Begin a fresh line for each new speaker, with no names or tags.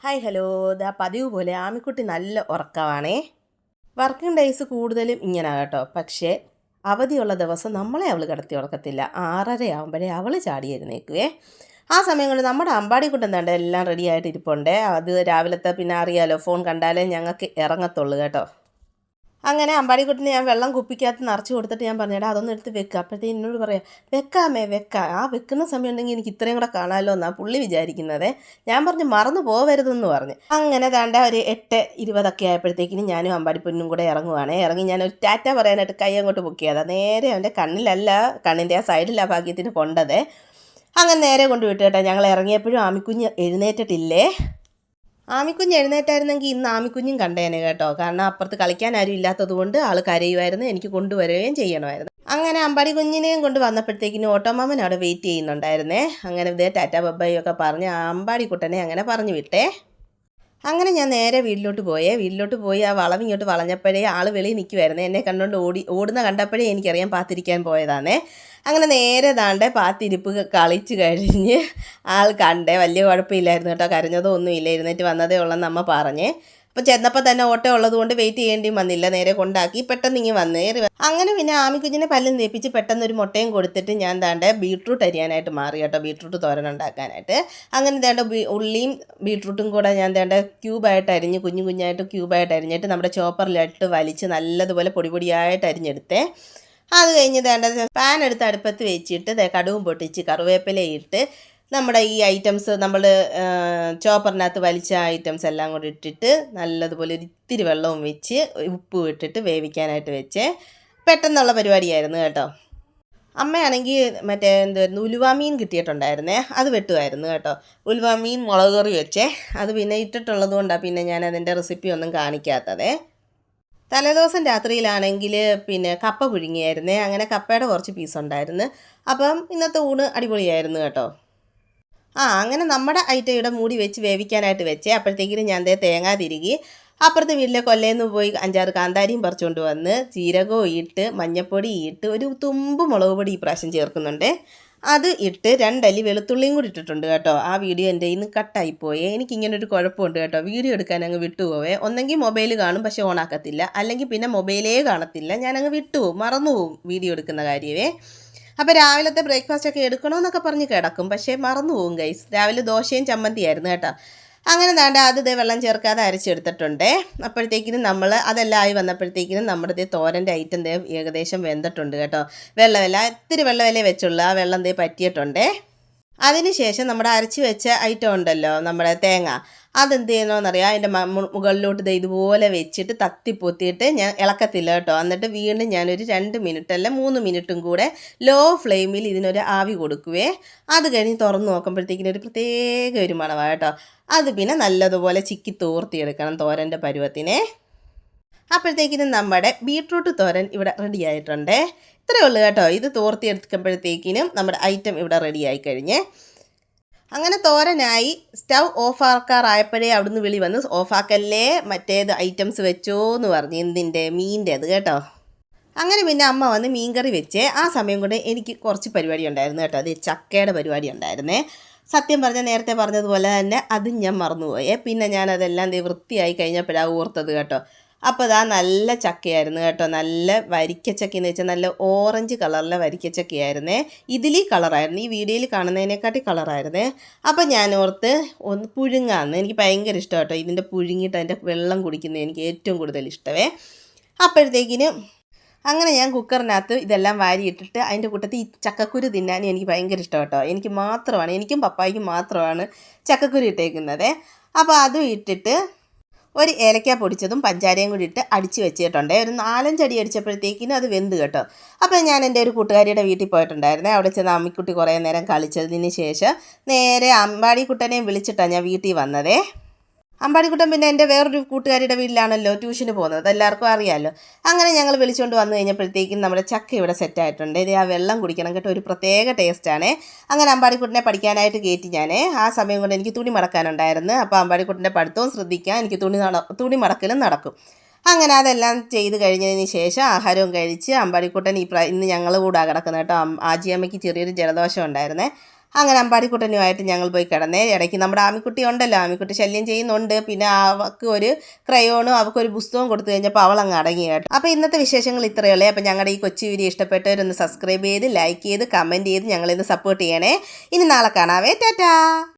Hi hello. ഇതാ പതിവ് പോലെ ആമിക്കുട്ടി നല്ല ഉറക്കമാണേ. വർക്കിംഗ് ഡേയ്സ് കൂടുതലും ഇങ്ങനെ കേട്ടോ. പക്ഷേ അവധിയുള്ള ദിവസം നമ്മളെ അവൾ കിടത്തി ഉറക്കത്തില്ല. 6:30 ആകുമ്പോഴേ അവൾ ചാടി എഴുന്നേക്കുവേ. ആ സമയങ്ങളിൽ നമ്മുടെ അമ്പാടിക്കുട്ടൻ തണ്ട എല്ലാം റെഡി ആയിട്ട് ഇരിപ്പുണ്ട്. അത് രാവിലത്തെ പിന്നെ അറിയാലോ, ഫോൺ കണ്ടാലേ ഞങ്ങൾക്ക് ഇറങ്ങത്തുള്ളൂ കേട്ടോ. അങ്ങനെ അമ്പാടിക്കുട്ടിന് ഞാൻ വെള്ളം കുപ്പിക്കകത്ത് നിറച്ച് കൊടുത്തിട്ട് ഞാൻ പറഞ്ഞേടാ അതൊന്നും എടുത്ത് വെക്കുക. അപ്പോഴത്തേക്ക് എന്നോട് പറയാം വെക്കാമേ വെക്കാം. ആ വെക്കുന്ന സമയം ഉണ്ടെങ്കിൽ എനിക്ക് ഇത്രയും കൂടെ കാണാമല്ലോ എന്നാണ് പുള്ളി വിചാരിക്കുന്നത്. ഞാൻ പറഞ്ഞു മറന്നു പോകരുതെന്ന് പറഞ്ഞു. അങ്ങനെ താണ്ട ഒരു 8:20 ആയപ്പോഴത്തേക്കിനും ഞാനും അമ്പാടിപ്പൊന്നും കൂടെ ഇറങ്ങുവാണേ. ഇറങ്ങി ഞാൻ ഒരു ടാറ്റ പറയാനായിട്ട് കൈ അങ്ങോട്ട് പൊക്കിയതാണ്. നേരെ അവൻ്റെ കണ്ണിലല്ല, കണ്ണിൻ്റെ ആ സൈഡിലാണ് ഭാഗ്യത്തിന് കൊണ്ടത്. അങ്ങനെ നേരെ കൊണ്ട് വിട്ടു കേട്ടോ. ഞങ്ങൾ ഇറങ്ങിയപ്പോഴും ആമിക്കുഞ്ഞ് എഴുന്നേറ്റിട്ടില്ലേ. ആമിക്കുഞ്ഞ് എഴുന്നേറ്റായിരുന്നെങ്കിൽ ഇന്ന് ആമിക്കുഞ്ഞും കണ്ടേനെ കേട്ടോ. കാരണം അപ്പുറത്ത് കളിക്കാൻ ആരും ഇല്ലാത്തത് കൊണ്ട് ആൾ കരയുമായിരുന്നു, എനിക്ക് കൊണ്ടുവരികയും ചെയ്യണമായിരുന്നു. അങ്ങനെ അമ്പാടി കുഞ്ഞിനെയും കൊണ്ട് വന്നപ്പോഴത്തേക്കിനും ഓട്ടോമാമൻ അവിടെ വെയിറ്റ് ചെയ്യുന്നുണ്ടായിരുന്നേ. അങ്ങനെ ഇതേ ടാറ്റ ബബ്ബായി ഒക്കെ പറഞ്ഞ് അമ്പാടി കുട്ടനെ അങ്ങനെ പറഞ്ഞു വിട്ടേ. അങ്ങനെ ഞാൻ നേരെ വീട്ടിലോട്ട് പോയി ആ വളവിങ്ങോട്ട് വളഞ്ഞപ്പോഴേ ആൾ വെളിയിൽ നിൽക്കുമായിരുന്നു. എന്നെ കണ്ടുകൊണ്ട് ഓടുന്ന കണ്ടപ്പോഴേ എനിക്കറിയാം പാത്തിരിക്കാൻ പോയതാണേ. അങ്ങനെ നേരെ താണ്ടെ പാത്തിരിപ്പ് കളിച്ച് കഴിഞ്ഞ് ആൾ കണ്ടേ. വലിയ കുഴപ്പമില്ലായിരുന്നു കേട്ടോ, കരഞ്ഞതോ ഒന്നുമില്ല, എഴുന്നേറ്റ് വന്നതേ ഉള്ളെന്ന് അമ്മ പറഞ്ഞേ. അപ്പോൾ ചെന്നപ്പോൾ തന്നെ ഓട്ടോ ഉള്ളത് കൊണ്ട് വെയിറ്റ് ചെയ്യേണ്ടിയും വന്നില്ല, നേരെ കൊണ്ടാക്കി പെട്ടെന്ന് ഇങ്ങനെ വന്നേ. അങ്ങനെ പിന്നെ ആമിക്കുഞ്ഞിനെ പല്ലും തേപ്പിച്ച് പെട്ടെന്ന് ഒരു മുട്ടയും കൊടുത്തിട്ട് ഞാൻ താണ്ടെ ബീട്രൂട്ട് അരിയാനായിട്ട് മാറി കേട്ടോ, ബീട്രൂട്ട് തോരൻ ഉണ്ടാക്കാനായിട്ട്. അങ്ങനെ തേണ്ട ഉള്ളിയും ബീട്രൂട്ടും കൂടെ ഞാൻ തേണ്ട ക്യൂബായിട്ട് അരിഞ്ഞ് കുഞ്ഞായിട്ട് ക്യൂബായിട്ട് അരിഞ്ഞിട്ട് നമ്മുടെ ചോപ്പറിലിട്ട് വലിച്ച് നല്ലതുപോലെ പൊടിയായിട്ട് അരിഞ്ഞെടുത്തേ. അത് കഴിഞ്ഞ് തേണ്ട പാൻ എടുത്ത് അടുപ്പത്ത് വെച്ചിട്ട് കടുവും പൊട്ടിച്ച് കറിവേപ്പിലയിട്ട് നമ്മുടെ ഈ ഐറ്റംസ് നമ്മൾ ചോപ്പറിനകത്ത് വലിച്ച ഐറ്റംസ് എല്ലാം കൂടി ഇട്ടിട്ട് നല്ലതുപോലെ ഒരു ഇത്തിരി വെള്ളവും വെച്ച് ഉപ്പും ഇട്ടിട്ട് വേവിക്കാനായിട്ട് വെച്ച് പെട്ടെന്നുള്ള പരിപാടിയായിരുന്നു കേട്ടോ. അമ്മയാണെങ്കിൽ മറ്റേ എന്തായിരുന്നു ഉലുവാമീൻ കിട്ടിയിട്ടുണ്ടായിരുന്നേ, അത് വെട്ടുമായിരുന്നു കേട്ടോ. ഉലുവാമീൻ മുളക് കറി വെച്ചേ. അത് പിന്നെ ഇട്ടിട്ടുള്ളത് കൊണ്ടാണ് പിന്നെ ഞാൻ അതിൻ്റെ റെസിപ്പി ഒന്നും കാണിക്കാത്തതേ. തലേദിവസം രാത്രിയിലാണെങ്കിൽ പിന്നെ കപ്പ പുഴുങ്ങിയായിരുന്നേ. അങ്ങനെ കപ്പയുടെ കുറച്ച് പീസുണ്ടായിരുന്നു. അപ്പം ഇന്നത്തെ ഊണ് അടിപൊളിയായിരുന്നു കേട്ടോ. അങ്ങനെ നമ്മുടെ ഐറ്റം ഇവിടെ മൂടി വെച്ച് വേവിക്കാനായിട്ട് വെച്ചേ. അപ്പോഴത്തേക്കിനും ഞാൻ തേങ്ങ തിരുകി അപ്പുറത്തെ വീട്ടിലെ കൊല്ലേന്ന് പോയി 5-6 കാന്താരിയും പറിച്ചുകൊണ്ട് വന്ന് ജീരകവും ഇട്ട് മഞ്ഞൾപ്പൊടി ഇട്ട് ഒരു തുമ്പ് മുളക് പൊടി ഈ പ്രാവശ്യം ചേർക്കുന്നുണ്ട്. അത് ഇട്ട് 2 അല്ലി വെളുത്തുള്ളിയും കൂടി ഇട്ടിട്ടുണ്ട് കേട്ടോ. ആ വീഡിയോ എൻ്റെ ഇന്ന് കട്ടായിപ്പോയേ. എനിക്കിങ്ങനൊരു കുഴപ്പമുണ്ട് കേട്ടോ, വീഡിയോ എടുക്കാൻ അങ്ങ് വിട്ടുപോവേ. ഒന്നെങ്കിൽ മൊബൈൽ കാണും പക്ഷെ ഓണാക്കത്തില്ല, അല്ലെങ്കിൽ പിന്നെ മൊബൈലേ കാണത്തില്ല, ഞാനങ്ങ് വിട്ടുപോകും, മറന്നുപോകും വീഡിയോ എടുക്കുന്ന കാര്യമേ. അപ്പോൾ രാവിലത്തെ ബ്രേക്ക്ഫാസ്റ്റൊക്കെ എടുക്കണമെന്നൊക്കെ പറഞ്ഞ് കിടക്കും, പക്ഷേ മറന്നു പോകും ഗൈസ്. രാവിലെ ദോശയും ചമ്മന്തിയായിരുന്നു കേട്ടോ. അങ്ങനെ വേണ്ട അത് വെള്ളം ചേർക്കാതെ അരച്ചെടുത്തിട്ടുണ്ട്. അപ്പോഴത്തേക്കിനും നമ്മൾ അതെല്ലാം ആയി വന്നപ്പോഴത്തേക്കിനും നമ്മുടെ തോരൻ്റെ ഐറ്റം ഏകദേശം വെന്തിട്ടുണ്ട് കേട്ടോ. ഇത്തിരി വെള്ളമല്ലേ വെച്ചുള്ളൂ, ആ വെള്ളം പറ്റിയിട്ടുണ്ട്. അതിനുശേഷം നമ്മുടെ അരച്ച് വെച്ച ഐറ്റം ഉണ്ടല്ലോ, നമ്മുടെ തേങ്ങ, അതെന്ത് ചെയ്യണമെന്നറിയാം, അതിൻ്റെ മുകളിലോട്ട് ഇതുപോലെ വെച്ചിട്ട് തത്തിപ്പൊത്തിയിട്ട് ഞാൻ ഇളക്കത്തില്ല കേട്ടോ. എന്നിട്ട് വീണ്ടും ഞാനൊരു 2 മിനിറ്റ് അല്ല 3 മിനിറ്റും കൂടെ ലോ ഫ്ലെയിമിൽ ഇതിനൊരു ആവി കൊടുക്കുവേ. അത് കഴിഞ്ഞ് തുറന്ന് നോക്കുമ്പോഴത്തേക്കിനും ഒരു പ്രത്യേക ഒരു മണമാണ് കേട്ടോ. അത് പിന്നെ നല്ലതുപോലെ ചിക്കി തോർത്തിയെടുക്കണം തോരൻ്റെ പരുവത്തിനെ. അപ്പോഴത്തേക്കിനും നമ്മുടെ ബീട്രൂട്ട് തോരൻ ഇവിടെ റെഡി ആയിട്ടുണ്ട്. ഇത്രയേ ഉള്ളൂ കേട്ടോ. ഇത് തോർത്തിയെടുക്കുമ്പോഴത്തേക്കിനും നമ്മുടെ ഐറ്റം ഇവിടെ റെഡി ആയി കഴിഞ്ഞ്. അങ്ങനെ തോരനായി സ്റ്റൗ ഓഫാക്കാറായപ്പോഴേ അവിടുന്ന് വിളി വന്ന് ഓഫാക്കല്ലേ മറ്റേത് ഐറ്റംസ് വെച്ചോ എന്ന് പറഞ്ഞ്, എന്തിൻ്റെ മീൻ്റെ അത് കേട്ടോ. അങ്ങനെ പിന്നെ അമ്മ വന്ന് മീൻകറി വെച്ചേ. ആ സമയം കൊണ്ട് എനിക്ക് കുറച്ച് പരിപാടി ഉണ്ടായിരുന്നു കേട്ടോ. അത് ചക്കയുടെ പരിപാടി ഉണ്ടായിരുന്നേ. സത്യം പറഞ്ഞാൽ നേരത്തെ പറഞ്ഞതുപോലെ തന്നെ അതും ഞാൻ മറന്നുപോയേ. പിന്നെ ഞാനതെല്ലാം വൃത്തിയായി കഴിഞ്ഞപ്പോഴാണ് ഓർത്തത് കേട്ടോ. അപ്പോൾ അതാ നല്ല ചക്കയായിരുന്നു കേട്ടോ. നല്ല വരിക്കച്ചക്കയെന്ന് വെച്ചാൽ നല്ല ഓറഞ്ച് കളറിലെ വരിക്കച്ചക്കയായിരുന്നേ. ഇതിലീ കളറായിരുന്നു, ഈ വീഡിയോയിൽ കാണുന്നതിനെക്കാട്ടി കളറായിരുന്നേ. അപ്പോൾ ഞാൻ ഓർത്ത് ഒന്ന് പുഴുങ്ങാമെന്ന്. എനിക്ക് ഭയങ്കര ഇഷ്ടം കേട്ടോ ഇതിൻ്റെ പുഴുങ്ങിയിട്ട് അതിൻ്റെ വെള്ളം കുടിക്കുന്നത് എനിക്ക് ഏറ്റവും കൂടുതൽ ഇഷ്ടമേ. അപ്പോഴത്തേക്കിനും അങ്ങനെ ഞാൻ കുക്കറിനകത്ത് ഇതെല്ലാം വാരിയിട്ടിട്ട് അതിൻ്റെ കൂട്ടത്തിൽ ഈ ചക്കക്കുരു തിന്നാനും എനിക്ക് ഭയങ്കര ഇഷ്ടം കേട്ടോ. എനിക്കും പപ്പായ്ക്കും മാത്രമാണ് ചക്കക്കുരു ഇട്ടേക്കുന്നത്. അപ്പോൾ അതും ഇട്ടിട്ട് ഒരു ഏലക്ക പൊടിച്ചതും പഞ്ചാരയും കൂടി ഇട്ട് അടിച്ച് വെച്ചിട്ടുണ്ട്. ഒരു 4-5 അടി അടിച്ചപ്പോഴത്തേക്കിനും അത് വെന്ത് കേട്ടോ. അപ്പോൾ ഞാൻ എൻ്റെ ഒരു കൂട്ടുകാരിയുടെ വീട്ടിൽ പോയിട്ടുണ്ടായിരുന്നേ. അവിടെ ചെന്ന് അമ്മിക്കുട്ടി കുറേ നേരം കളിച്ചതിന് ശേഷം നേരെ അമ്പാടിക്കുട്ടനെയും വിളിച്ചിട്ടാണ് ഞാൻ വീട്ടിൽ വന്നതേ. അമ്പാടിക്കുട്ടൻ പിന്നെ എൻ്റെ വേറൊരു കൂട്ടുകാരിയുടെ വീട്ടിലാണല്ലോ ട്യൂഷന് പോകുന്നത്, എല്ലാവർക്കും അറിയാമല്ലോ. അങ്ങനെ ഞങ്ങൾ വിളിച്ചുകൊണ്ട് വന്നു കഴിഞ്ഞപ്പോഴത്തേക്കും നമ്മുടെ ചക്ക ഇവിടെ സെറ്റായിട്ടുണ്ട്. ഇത് ആ വെള്ളം കുടിക്കണം കേട്ടോ, ഒരു പ്രത്യേക ടേസ്റ്റാണ്. അങ്ങനെ അമ്പാടിക്കുട്ടനെ പഠിക്കാനായിട്ട് കയറ്റി ഞാൻ. ആ സമയം കൊണ്ട് എനിക്ക് തുണി മടക്കാനുണ്ടായിരുന്നു. അപ്പോൾ അമ്പാടിക്കുട്ടൻ്റെ പഠിത്തവും ശ്രദ്ധിക്കാൻ, എനിക്ക് തുണി മടക്കലും നടക്കും. അങ്ങനെ അതെല്ലാം ചെയ്ത് കഴിഞ്ഞതിന് ശേഷം ആഹാരവും കഴിച്ച് അമ്പാടിക്കുട്ടൻ ഇന്ന് ഞങ്ങൾ കൂടെ കിടക്കുന്നത് കേട്ടോ. ആജിയമ്മയ്ക്ക് ചെറിയൊരു ജലദോഷം ഉണ്ടായിരുന്നേ. അങ്ങനെ അമ്പാടിക്കുട്ടനുമായിട്ട് ഞങ്ങൾ പോയി കിടന്നേ. ഇടയ്ക്ക് നമ്മുടെ ആമിക്കുട്ടി ഉണ്ടല്ലോ, ആമിക്കുട്ടി ശല്യം ചെയ്യുന്നുണ്ട്. പിന്നെ അവൾക്ക് ഒരു ക്രയോണും അവൾക്കൊരു പുസ്തകവും കൊടുത്തു കഴിഞ്ഞപ്പോൾ അവൾ അങ്ങ് അടങ്ങി കേട്ടോ. അപ്പോൾ ഇന്നത്തെ വിശേഷങ്ങൾ ഇത്രയേ ഉള്ളൂ. അപ്പോൾ ഞങ്ങളുടെ ഈ കൊച്ചു വീഡിയോ ഇഷ്ടപ്പെട്ടവരൊന്ന് സബ്സ്ക്രൈബ് ചെയ്ത് ലൈക്ക് ചെയ്ത് കമൻറ്റ് ചെയ്ത് ഞങ്ങളിന്ന് സപ്പോർട്ട് ചെയ്യണേ. ഇനി നാളെ കാണാവേ. ടാറ്റാ.